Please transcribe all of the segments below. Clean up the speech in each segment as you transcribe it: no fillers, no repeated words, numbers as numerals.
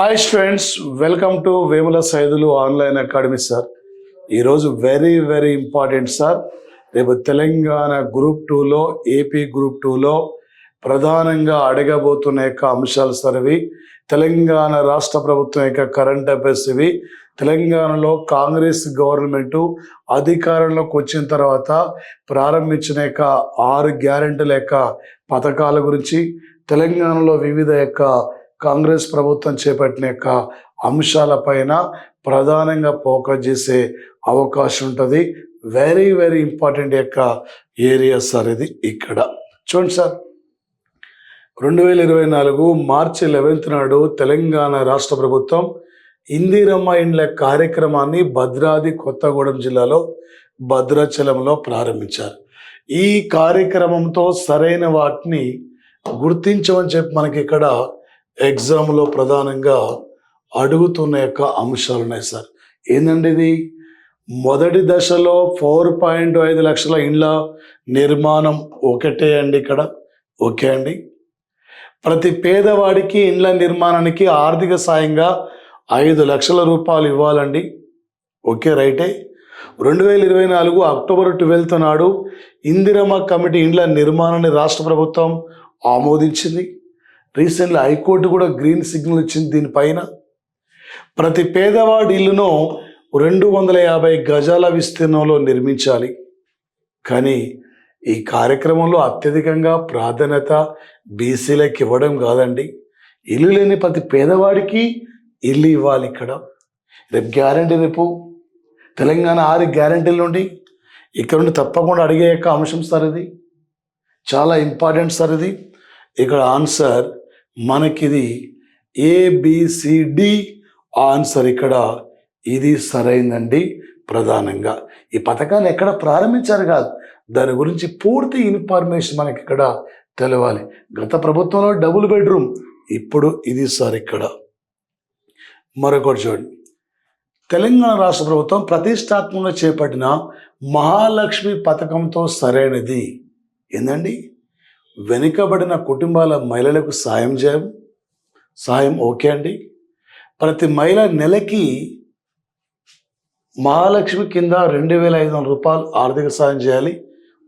Hi students, welcome to Vemula Saidulu online academy sir. ఈరోజు very very important sir. రేపు Telangana group 2లో AP group 2లో ప్రధానంగా అడగబోతున్న యొక్క అంశాలు సార్ ఇవి. తెలంగాణ రాష్ట్ర ప్రభుత్వం యొక్క కరెంట్ అఫైర్స్ ఇవి. తెలంగాణలో కాంగ్రెస్ గవర్నమెంటు అధికారంలోకి వచ్చిన తర్వాత ప్రారంభించిన యొక్క 6 గ్యారెంటీల యొక్క పథకాల గురించి, తెలంగాణలో వివిధ యొక్క కాంగ్రెస్ ప్రభుత్వం చేపట్టిన యొక్క అంశాలపైన ప్రధానంగా ఫోకస్ చేసే అవకాశం ఉంటుంది. వెరీ వెరీ ఇంపార్టెంట్ యొక్క ఏరియా సార్ ఇది. ఇక్కడ చూడండి సార్, 2024 మార్చి 11 నాడు తెలంగాణ రాష్ట్ర ప్రభుత్వం ఇందిరమ్మ ఇండ్ల కార్యక్రమాన్ని భద్రాద్రి కొత్తగూడెం జిల్లాలో భద్రాచలంలో ప్రారంభించారు. ఈ కార్యక్రమంతో సరైన వాటిని గుర్తించమని చెప్పి మనకి ఇక్కడ ఎగ్జామ్లో ప్రధానంగా అడుగుతున్న యొక్క అంశాలు ఉన్నాయి సార్. ఏంటండి ఇది? మొదటి దశలో 4.5 లక్షల ఇండ్ల నిర్మాణం ఒకటే అండి. ఇక్కడ ఓకే అండి. ప్రతి పేదవాడికి ఇండ్ల నిర్మాణానికి ఆర్థిక సాయంగా 5 లక్షల రూపాయలు ఇవ్వాలండి. ఓకే, రైటే. 2024 అక్టోబర్ 12 నాడు ఇందిరమ్మ కమిటీ ఇండ్ల నిర్మాణాన్ని రాష్ట్ర ప్రభుత్వం ఆమోదించింది. రీసెంట్లీ హైకోర్టు కూడా గ్రీన్ సిగ్నల్ ఇచ్చింది దీనిపైన. ప్రతి పేదవాడి ఇల్లును 250 గజాల విస్తీర్ణంలో నిర్మించాలి. కానీ ఈ కార్యక్రమంలో అత్యధికంగా ప్రాధాన్యత బీసీలకు ఇవ్వడం కాదండి, ఇల్లు లేని ప్రతి పేదవాడికి ఇల్లు ఇవ్వాలి. ఇక్కడ రేపు గ్యారంటీ, రేపు తెలంగాణ 6 గ్యారంటీల నుండి ఇక్కడ నుండి తప్పకుండా అడిగే యొక్క అంశం సార్ ఇది. చాలా ఇంపార్టెంట్ సార్ ఇది. ఇక్కడ ఆన్సర్ మనకిది ABCD ఆన్సర్. ఇక్కడ ఇది సరైందండి. ప్రధానంగా ఈ పథకాన్ని ఎక్కడ ప్రారంభించారు కాదు, దాని గురించి పూర్తి ఇన్ఫర్మేషన్ మనకి ఇక్కడ తెలవాలి. గత ప్రభుత్వంలో డబుల్ బెడ్రూమ్, ఇప్పుడు ఇది సార్. ఇక్కడ మరొకటి చూడండి, తెలంగాణ రాష్ట్ర ప్రభుత్వం ప్రతిష్టాత్మకంగా చేపట్టిన మహాలక్ష్మి పథకంతో సరైనది ఏందండి? వెనుకబడిన కుటుంబాల మహిళలకు సాయం ఓకే అండి. ప్రతి మహిళ నెలకి మహాలక్ష్మి కింద 2,500 రూపాయలు ఆర్థిక సాయం చేయాలి.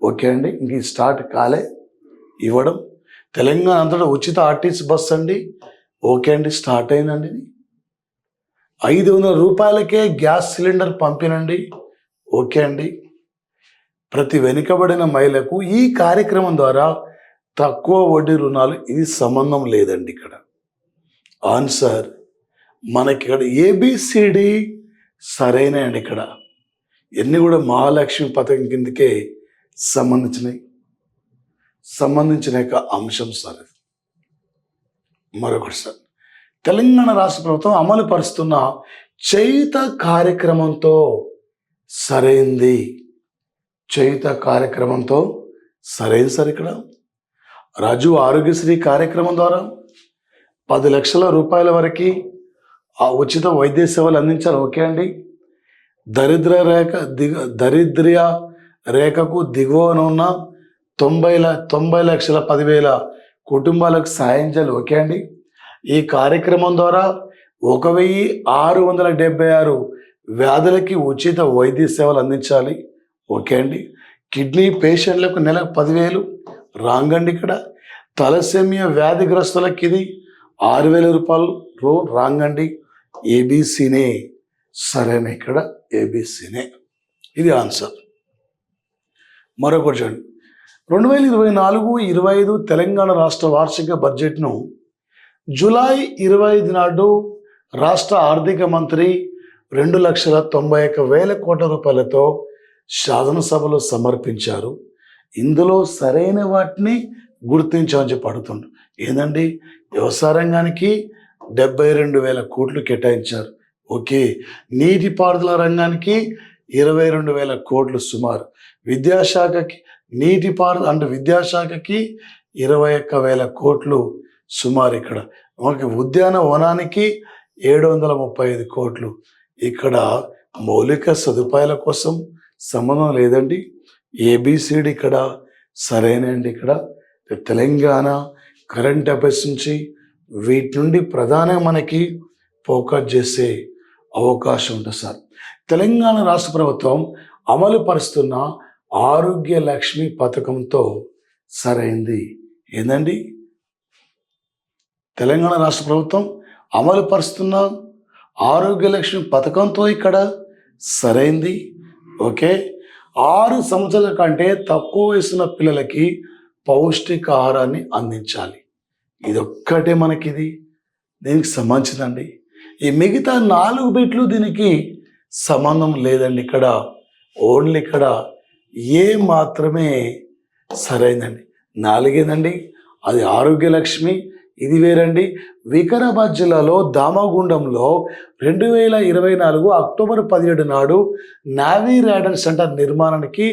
ఓకే అండి. ఇంక స్టార్ట్ కాలే ఇవ్వడం. తెలంగాణ అంతటా ఉచిత ఆర్టీసీ బస్ అండి. ఓకే అండి, స్టార్ట్ అయిందండి. 500 రూపాయలకే గ్యాస్ సిలిండర్ పంపినండి. ఓకే అండి. ప్రతి వెనుకబడిన మహిళకు ఈ కార్యక్రమం ద్వారా తక్కువ వడ్డీ రుణాలు, ఇది సంబంధం లేదండి. ఇక్కడ ఆన్సర్ మనకి ఇక్కడ ABCD సరైన అండి. ఇక్కడ ఎన్ని కూడా మహాలక్ష్మి పథకం కిందకే సంబంధించిన యొక్క అంశం సార్. మరొకటి సార్, తెలంగాణ రాష్ట్ర ప్రభుత్వం అమలు పరుస్తున్న చేయుత కార్యక్రమంతో సరైంది. చేయుత కార్యక్రమంతో సరైంది సార్. ఇక్కడ రాజు ఆరోగ్యశ్రీ కార్యక్రమం ద్వారా 10 లక్షల రూపాయల వరకు ఆ ఉచిత వైద్య సేవలు అందించారు. ఓకే అండి. దరిద్ర్య రేఖకు దిగువన ఉన్న 90,10,00,000 కుటుంబాలకు సాయం చేయాలి. ఓకే అండి. ఈ కార్యక్రమం ద్వారా 1,676 వ్యాధులకి ఉచిత వైద్య సేవలు అందించాలి. ఓకే అండి. కిడ్నీ పేషెంట్లకు నెలకు 10,000 రాంగండి. ఇక్కడ తలసేమియా వ్యాధిగ్రస్తులకి ఇది 6,000 రూపాయలు రాంగండి. ABCనే సరైన. ఇక్కడ ABCనే ఇది ఆన్సర్. మరొకటి చూడండి, 2024-25 తెలంగాణ రాష్ట్ర వార్షిక బడ్జెట్ను జూలై 25 నాడు రాష్ట్ర ఆర్థిక మంత్రి 2,91,000 కోట్ల రూపాయలతో శాసనసభలో సమర్పించారు. ఇందులో సరైన వాటిని గుర్తించమని చెప్పి అడుగుతుండ్రు. ఏందండి? వ్యవసాయ రంగానికి 72,000 కోట్లు కేటాయించారు. ఓకే. నీటిపారుదల రంగానికి 22,000 కోట్లు సుమారు. విద్యాశాఖకి విద్యాశాఖకి 21,000 కోట్లు సుమారు. ఇక్కడ మనకి ఉద్యానవనానికి 735 కోట్లు. ఇక్కడ మౌలిక సదుపాయాల కోసం సంబంధం లేదండి. ABCD ఇక్కడ సరైన అండి. ఇక్కడ తెలంగాణ కరెంట్ అఫైర్స్ నుంచి వీటి నుండి ప్రధానంగా మనకి ఫోకస్ చేసే అవకాశం ఉంటుంది సార్. తెలంగాణ రాష్ట్ర ప్రభుత్వం అమలు పరుస్తున్న ఆరోగ్య లక్ష్మి పథకంతో సరైంది ఏందండి? తెలంగాణ రాష్ట్ర ప్రభుత్వం అమలు పరుస్తున్న ఆరోగ్య లక్ష్మి పథకంతో ఇక్కడ సరైంది. ఓకే, 6 సంవత్సరాల కంటే తక్కువ వయసున్న పిల్లలకి పౌష్టికాహారాన్ని అందించాలి. ఇదొక్కటే మనకిది దీనికి సంబంధించిందండి. ఈ మిగతా 4 బిట్లు దీనికి సంబంధం లేదండి. ఇక్కడ ఓన్లీ ఇక్కడ ఏ మాత్రమే సరైందండి. 4 అది ఆరోగ్య లక్ష్మి. ఇది వేరండి. వికారాబాద్ జిల్లాలో దామగుండంలో 2024 అక్టోబర్ 17 నాడు నావీ రాడర్ సెంటర్ నిర్మాణానికి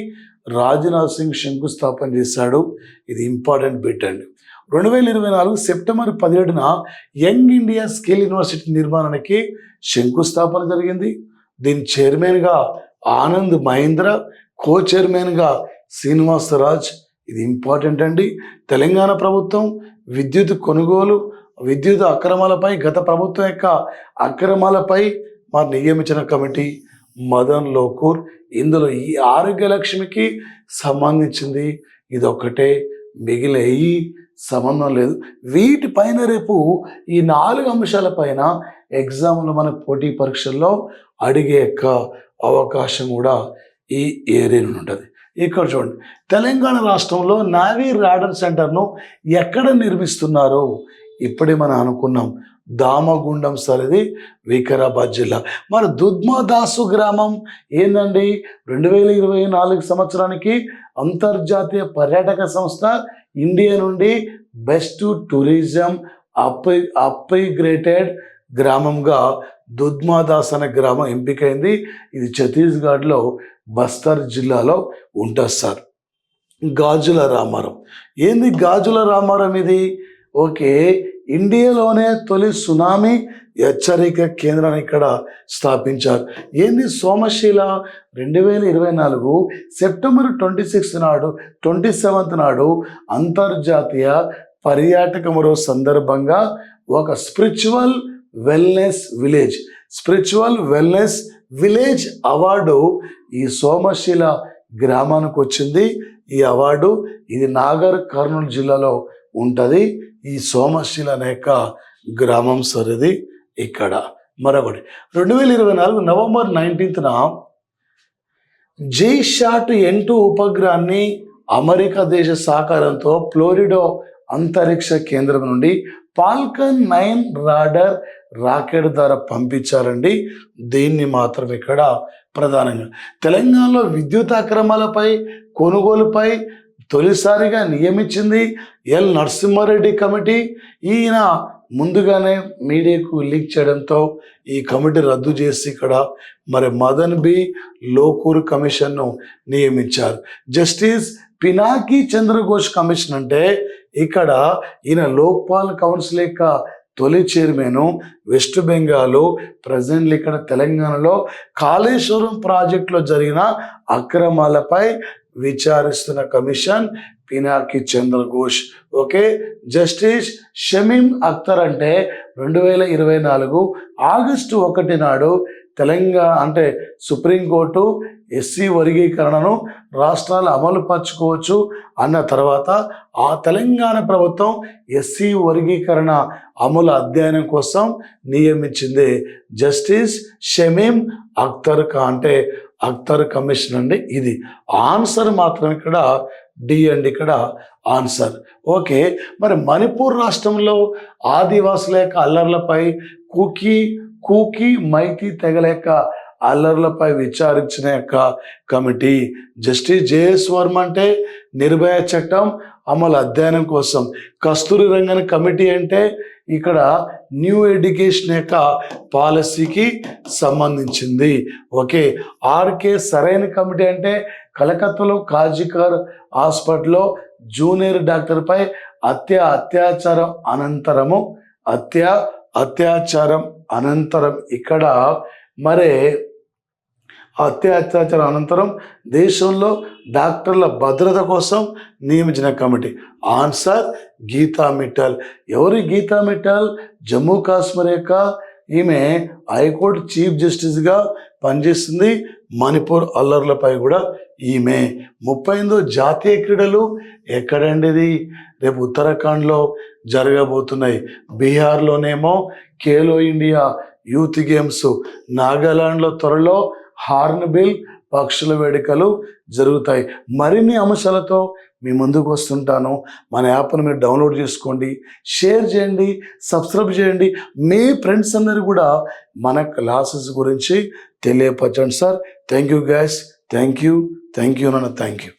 రాజ్నాథ్ సింగ్ శంకుస్థాపన చేశాడు. ఇది ఇంపార్టెంట్ బిట్ అండి. 2024 సెప్టెంబర్ 17న యంగ్ ఇండియా స్కిల్ యూనివర్సిటీ నిర్మాణానికి శంకుస్థాపన జరిగింది. దీని చైర్మన్గా ఆనంద్ మహేంద్ర, కో చైర్మన్గా శ్రీనివాసరాజ్. ఇది ఇంపార్టెంట్ అండి. తెలంగాణ ప్రభుత్వం విద్యుత్ కొనుగోలు, విద్యుత్ అక్రమాలపై గత ప్రభుత్వం యొక్క అక్రమాలపై మరి నియమించిన కమిటీ మదన్ లోకూర్. ఇందులో ఈ ఆరోగ్య లక్ష్మికి సంబంధించింది ఇదొక్కటే, మిగిలిన ఈ సంబంధం లేదు. వీటిపైన రేపు ఈ 4 అంశాలపైన ఎగ్జామ్లో మన పోటీ పరీక్షల్లో అడిగే యొక్క అవకాశం కూడా ఈ ఏరియా ఉంటుంది. ఇక్కడ చూడండి, తెలంగాణ రాష్ట్రంలో నావీ రాడర్ సెంటర్ను ఎక్కడ నిర్మిస్తున్నారు? ఇప్పుడే మనం అనుకున్నాం దామగుండం సార్, ఇది వికారాబాద్ జిల్లా. మరి దుద్మాదాసు గ్రామం ఏందండి? 2024 సంవత్సరానికి అంతర్జాతీయ పర్యాటక సంస్థ ఇండియా నుండి బెస్ట్ టూరిజం అప్గ్రేడెడ్ గ్రామంగా దుద్మాదాస్ అనే గ్రామం ఎంపికైంది. ఇది ఛత్తీస్గఢ్లో బస్తర్ జిల్లాలో ఉంటుంది సార్. గాజుల రామారం ఏంది? గాజుల రామారం ఇది ఓకే, ఇండియాలోనే తొలి సునామీ హెచ్చరిక కేంద్రాన్ని ఇక్కడ స్థాపించారు. ఏంది? సోమశీల 2024 సెప్టెంబర్ 27 నాడు అంతర్జాతీయ పర్యాటక మరో సందర్భంగా ఒక స్పిరిచువల్ వెల్నెస్ విలేజ్ అవార్డు ఈ సోమశీల గ్రామానికి వచ్చింది. ఈ అవార్డు ఇది నాగర్ కర్నూలు జిల్లాలో ఉంటుంది. ఈ సోమశీల అనే గ్రామం సరిది ఇక్కడ. మరొకటి 2024 నవంబర్ 19న జైషాట్ N2 ఉపగ్రహాన్ని అమెరికా దేశ సహకారంతో ఫ్లోరిడో అంతరిక్ష కేంద్రం నుండి ఫాల్కన్ 9 రాడర్ రాకెట్ ద్వారా పంపించారండి. దీన్ని మాత్రం ఇక్కడ ప్రధానంగా తెలంగాణలో విద్యుత్ అక్రమాలపై కొనుగోలుపై తొలిసారిగా నియమించింది ఎల్ నరసింహారెడ్డి కమిటీ. ఈయన ముందుగానే మీడియాకు లీక్ చేయడంతో ఈ కమిటీ రద్దు చేసి ఇక్కడ మరి మదన్ బి లోకూర్ కమిషన్ను నియమించారు. జస్టిస్ పినాకి చంద్రఘోష్ కమిషన్ అంటే ఇక్కడ ఈయన లోక్పాల్ కౌన్సిల్ యొక్క తొలి చైర్మన్. వెస్ట్ బెంగాల్ ప్రజెంట్లీ ఇక్కడ తెలంగాణలో కాళేశ్వరం ప్రాజెక్టులో జరిగిన అక్రమాలపై విచారిస్తున్న commission Pinaki Chandra Ghose. Okay, justice Shamim Akhtar అంటే 2024 ఆగస్టు 1 నాడు తెలంగాణ అంటే సుప్రీంకోర్టు ఎస్సీ వర్గీకరణను రాష్ట్రాలు అమలు పరచుకోవచ్చు అన్న తర్వాత ఆ తెలంగాణ ప్రభుత్వం ఎస్సీ వర్గీకరణ అమలు అధ్యయనం కోసం నియమించింది జస్టిస్ షమీం అఖ్తర్ అంటే అఖ్తర్ కమిషన్ అండి. ఇది ఆన్సర్ మాత్రం ఇక్కడ డి అండి, ఇక్కడ ఆన్సర్. ఓకే, మరి మణిపూర్ రాష్ట్రంలో ఆదివాసుల యొక్క అల్లర్లపై కూకీ మైతి తెగల యొక్క అల్లర్లపై విచారించిన యొక్క కమిటీ జస్టిస్ జేఎస్ వర్మ అంటే నిర్భయ చట్టం అమలు అధ్యయనం కోసం, కస్తూరి రంగన్ కమిటీ అంటే ఇక్కడ న్యూ ఎడ్యుకేషన్ యొక్క పాలసీకి సంబంధించింది. ఓకే, ఆర్కే సరైన కమిటీ అంటే కలకత్తాలో కాజికర్ హాస్పిటల్లో జూనియర్ డాక్టర్పై అత్యాచారం అనంతరం ఇక్కడ మరి అత్యాచారం అనంతరం దేశంలో డాక్టర్ల భద్రత కోసం నియమించిన కమిటీ. ఆన్సర్ గీతా మిట్టల్. ఎవరు గీతా మిట్టల్? జమ్మూ కాశ్మీర్ యొక్క ఈమె హైకోర్టు చీఫ్ జస్టిస్గా పనిచేస్తుంది. మణిపూర్ అల్లర్లపై కూడా ఈమె. 38వ జాతీయ క్రీడలు ఎక్కడండి ఇది? రేపు ఉత్తరాఖండ్లో జరగబోతున్నాయి. బీహార్లోనేమో ఖేలో ఇండియా యూత్ గేమ్స్, నాగాలాండ్లో త్వరలో హార్న్బిల్ పక్షుల వేడుకలు జరుగుతాయి. మరిన్ని అంశాలతో మీ ముందుకు వస్తుంటాను. మన యాప్ను మీరు డౌన్లోడ్ చేసుకోండి, షేర్ చేయండి, సబ్స్క్రైబ్ చేయండి. మీ ఫ్రెండ్స్ అందరూ కూడా మన క్లాసెస్ గురించి తెలియపరచండి sir. Thank you guys. Thank you నాన్న. Thank you.